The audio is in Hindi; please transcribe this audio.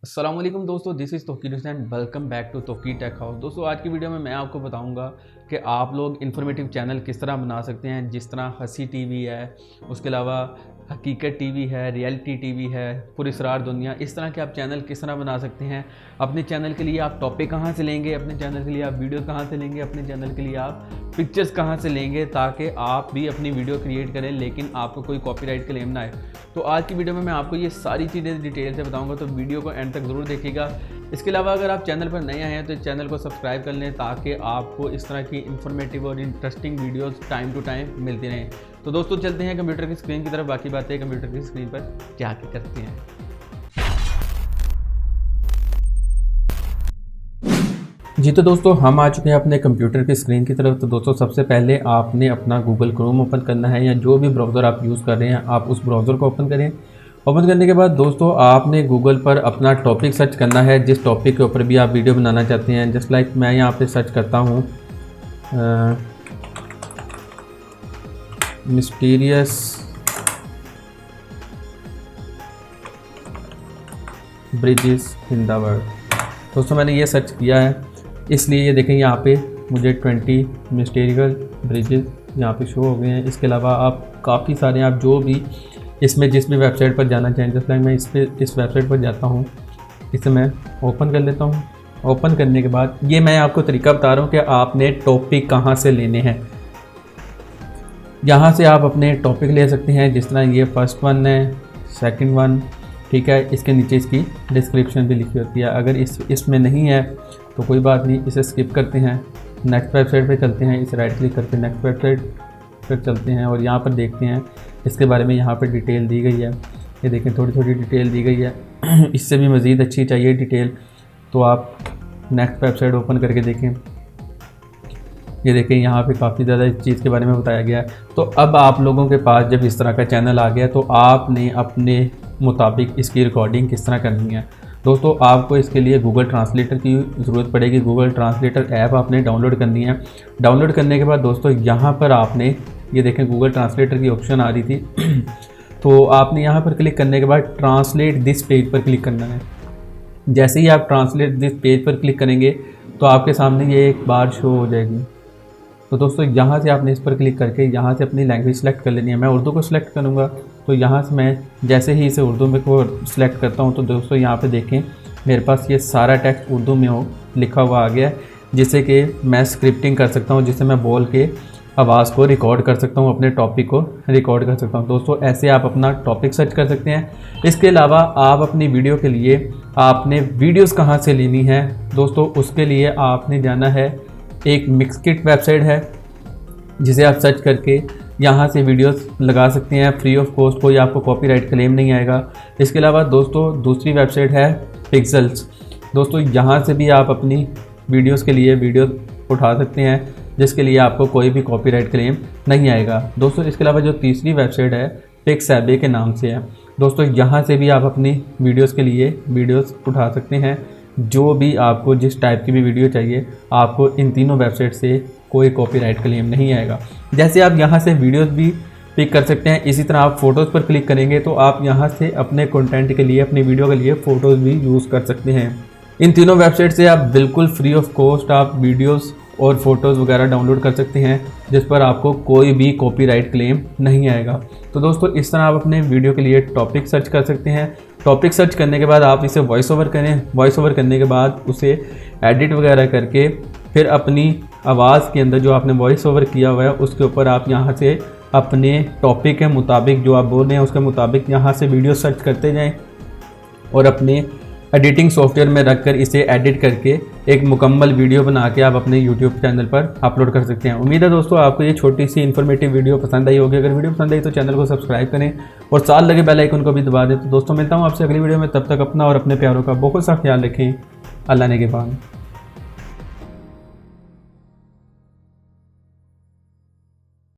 अस्सलाम वालेकुम दोस्तों, this is Tauqeer Hussain. Welcome back to Tauqeer tech house. दोस्तों, आज की वीडियो में मैं आपको बताऊंगा कि आप लोग इन्फॉर्मेटिव चैनल किस तरह बना सकते हैं। जिस तरह हंसी टीवी है, उसके अलावा हकीकत टीवी है, रियलिटी टीवी है, पुरस्रार दुनिया, इस तरह के आप चैनल किस तरह बना सकते हैं। अपने चैनल के लिए आप टॉपिक कहाँ से लेंगे, अपने चैनल के लिए आप वीडियो कहाँ से लेंगे, अपने चैनल के लिए आप पिक्चर्स कहाँ से लेंगे, ताकि आप भी अपनी वीडियो क्रिएट करें लेकिन आपको कोई कॉपीराइट क्लेम ना आए। तो आज की वीडियो में मैं आपको ये सारी चीज़ें डिटेल से बताऊंगा, तो वीडियो को एंड तक ज़रूर देखिएगा। इसके अलावा अगर आप चैनल पर नए आए हैं तो इस चैनल को सब्सक्राइब कर लें, ताकि आपको इस तरह की इन्फॉर्मेटिव और interesting videos time to time मिलती रहें। तो दोस्तों, चलते हैं कंप्यूटर की स्क्रीन की तरफ। बाकी बातें कंप्यूटर की स्क्रीन पर क्या करते हैं। जी तो दोस्तों, हम आ चुके हैं अपने कंप्यूटर की स्क्रीन की तरफ। तो दोस्तों, सबसे पहले आपने अपना गूगल क्रोम ओपन करना है, या जो भी ब्राउज़र आप यूज़ कर रहे हैं आप उस ब्राउज़र को ओपन करें। ओपन करने के बाद दोस्तों, आपने गूगल पर अपना टॉपिक सर्च करना है, जिस टॉपिक के ऊपर भी आप वीडियो बनाना चाहते हैं। जस्ट लाइक मैं यहाँ पे सर्च करता हूँ mysterious bridges in the world. दोस्तों, मैंने ये सर्च किया है, इसलिए ये देखें यहाँ पे मुझे 20 मिस्टीरियल ब्रिजेस यहाँ पे शो हो गए हैं। इसके अलावा आप काफ़ी सारे, आप जो भी इसमें जिस भी वेबसाइट पर जाना चाहें, जैसे लाइक मैं इस वेबसाइट पर जाता हूँ, इसे मैं ओपन कर लेता हूँ। ओपन करने के बाद ये मैं आपको तरीका बता रहा हूँ कि आपने टॉपिक कहाँ से लेने हैं। यहाँ से आप अपने टॉपिक ले सकते हैं, जिस तरह ये फर्स्ट वन है, सेकंड वन, ठीक है। इसके नीचे इसकी डिस्क्रिप्शन भी लिखी होती है। अगर इसमें नहीं है तो कोई बात नहीं, इसे स्किप करते हैं, नेक्स्ट वेबसाइट पे चलते हैं। इसे राइट क्लिक करके नेक्स्ट वेबसाइट पर चलते हैं और यहाँ पर देखते हैं इसके बारे में। यहाँ पर डिटेल दी गई है, ये देखें थोड़ी थोड़ी डिटेल दी गई है। इससे भी मज़ीद अच्छी चाहिए डिटेल तो आप नेक्स्ट वेबसाइट ओपन करके देखें। ये देखें यहाँ पे काफ़ी ज़्यादा इस चीज़ के बारे में बताया गया है। तो अब आप लोगों के पास जब इस तरह का चैनल आ गया तो आपने अपने मुताबिक इसकी रिकॉर्डिंग किस तरह करनी है। दोस्तों, आपको इसके लिए गूगल ट्रांसलेटर की ज़रूरत पड़ेगी। गूगल ट्रांसलेटर ऐप आपने डाउनलोड करनी है। डाउनलोड करने के बाद दोस्तों, यहाँ पर आपने ये देखें गूगल ट्रांसलेटर की ऑप्शन आ रही थी। तो आपने यहाँ पर क्लिक करने के बाद ट्रांसलेट दिस पेज पर क्लिक करना है। जैसे ही आप ट्रांसलेट दिस पेज पर क्लिक करेंगे तो आपके सामने ये एक बार शो हो जाएगी। तो दोस्तों, यहाँ से आपने इस पर क्लिक करके यहाँ से अपनी लैंग्वेज सेलेक्ट कर लेनी है। मैं उर्दू को सिलेक्ट करूँगा, तो यहाँ से मैं जैसे ही इसे उर्दू में को सिलेक्ट करता हूँ तो दोस्तों यहाँ पे देखें मेरे पास ये सारा टेक्स्ट उर्दू में लिखा हुआ आ गया है, जिससे कि मैं स्क्रिप्टिंग कर सकता हूँ, जिससे मैं बोल के आवाज़ को रिकॉर्ड कर सकता हूँ, अपने टॉपिक को रिकॉर्ड कर सकता हूँ। दोस्तों, ऐसे आप अपना टॉपिक सर्च कर सकते हैं। इसके अलावा आप अपनी वीडियो के लिए आपने वीडियोज़ कहाँ से लेनी है दोस्तों, उसके लिए आपने जाना है, एक मिक्सकिट वेबसाइट है जिसे आप सर्च करके यहाँ से वीडियोस लगा सकते हैं फ्री ऑफ कॉस्ट। कोई आपको कॉपीराइट क्लेम नहीं आएगा। इसके अलावा दोस्तों, दूसरी वेबसाइट है पिक्सेल्स। दोस्तों, यहाँ से भी आप अपनी वीडियोस के लिए वीडियो उठा सकते हैं, जिसके लिए आपको कोई भी कॉपीराइट क्लेम नहीं आएगा। दोस्तों, इसके अलावा जो तीसरी वेबसाइट है पिक्सैबे के नाम से है। दोस्तों, यहाँ से भी आप अपनी वीडियोज़ के लिए वीडियोज़ उठा सकते हैं। जो भी आपको जिस टाइप की भी वीडियो चाहिए, आपको इन तीनों वेबसाइट से कोई कॉपीराइट क्लेम नहीं आएगा। जैसे आप यहाँ से वीडियोस भी पिक कर सकते हैं, इसी तरह आप फ़ोटोज़ पर क्लिक करेंगे तो आप यहाँ से अपने कंटेंट के लिए, अपनी वीडियो के लिए फ़ोटोज़ भी यूज़ कर सकते हैं। इन तीनों वेबसाइट से आप बिल्कुल फ्री ऑफ कॉस्ट आप वीडियोज़ और फ़ोटोज़ वगैरह डाउनलोड कर सकते हैं, जिस पर आपको कोई भी कॉपीराइट क्लेम नहीं आएगा। तो दोस्तों, इस तरह आप अपने वीडियो के लिए टॉपिक सर्च कर सकते हैं। टॉपिक सर्च करने के बाद आप इसे वॉइस ओवर करें। वॉइस ओवर करने के बाद उसे एडिट वगैरह करके फिर अपनी आवाज़ के अंदर जो आपने वॉइस ओवर किया हुआ है उसके ऊपर आप यहाँ से अपने टॉपिक के मुताबिक जो आप बोल रहे हैं उसके मुताबिक यहाँ से वीडियो सर्च करते जाएं और अपने एडिटिंग सॉफ्टवेयर में रखकर इसे एडिट करके एक मुकम्मल वीडियो बना के आप अपने यूट्यूब चैनल पर अपलोड कर सकते हैं। उम्मीद है दोस्तों, आपको ये छोटी सी इन्फॉर्मेटिव वीडियो पसंद आई होगी। अगर वीडियो पसंद आई तो चैनल को सब्सक्राइब करें और साथ लगे बेल आइकन को भी दबा दें। तो दोस्तों, मिलता हूँ आपसे अगली वीडियो में। तब तक अपना और अपने प्यारों का बहुत सा ख्याल रखें। अल्लाह ने के बाद।